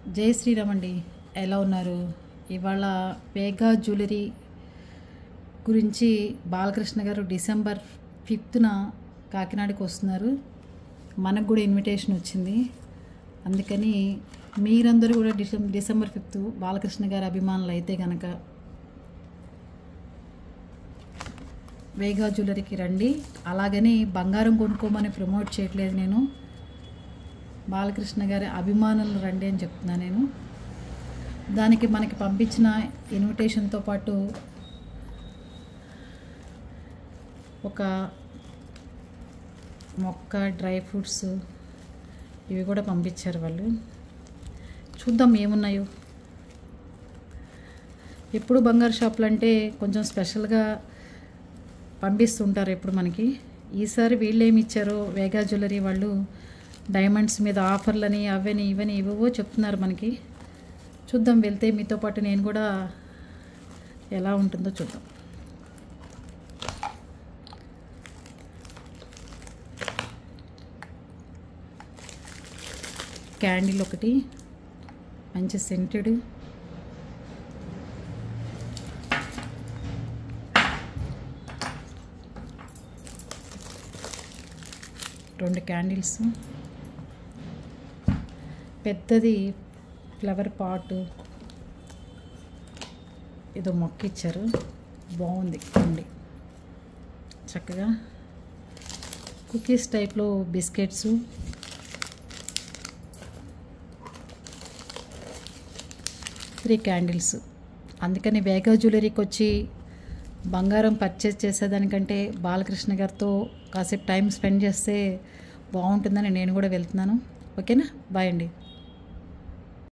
జై శ్రీరామ్ అండి. ఎలా ఉన్నారు? ఇవాళ వేగా జ్యువెలరీ గురించి బాలకృష్ణ గారు డిసెంబర్ 5న కాకినాడకి వస్తున్నారు. మనకు కూడా ఇన్విటేషన్ వచ్చింది. అందుకని మీరందరూ కూడా డిసెంబర్ 5 బాలకృష్ణ గారి అభిమానులు అయితే కనుక వేగా జ్యువెలరీకి రండి. అలాగని బంగారం కొనుక్కోమని ప్రమోట్ చేయట్లేదు నేను. బాలకృష్ణ గారి అభిమానులు రండి అని చెప్తున్నా నేను. దానికి మనకి పంపించిన ఇన్విటేషన్తో పాటు ఒక మొక్క, డ్రై ఫ్రూట్స్ ఇవి కూడా పంపించారు వాళ్ళు. చూద్దాం ఏమున్నాయో. ఎప్పుడు బంగారు షాపులు అంటే కొంచెం స్పెషల్గా పంపిస్తుంటారు ఎప్పుడు మనకి. ఈసారి వీళ్ళు ఏమి ఇచ్చారో వేగా జ్యువెలరీ వాళ్ళు డైమండ్స్ మీద ఆఫర్లని అవని ఇవని ఇవో చెప్తున్నారు మనకి. చూద్దాం, వెళ్తే మీతో పాటు నేను కూడా ఎలా ఉంటుందో చూద్దాం. క్యాండిల్ ఒకటి మంచి సెంటెడ్, రెండు క్యాండిల్స్, పెద్దది ఫ్లవర్ పాట్, ఏదో మొక్క ఇచ్చారు, బాగుంది అండి. చక్కగా కుకీస్ టైప్లో బిస్కెట్స్, త్రీ క్యాండిల్స్. అందుకని వేగా జ్యువెలరీకి వచ్చి బంగారం పర్చేస్ చేసేదానికంటే బాలకృష్ణ గారితో కాసేపు టైం స్పెండ్ చేస్తే బాగుంటుందని నేను కూడా వెళ్తున్నాను. ఓకేనా? బాయ్ అండి.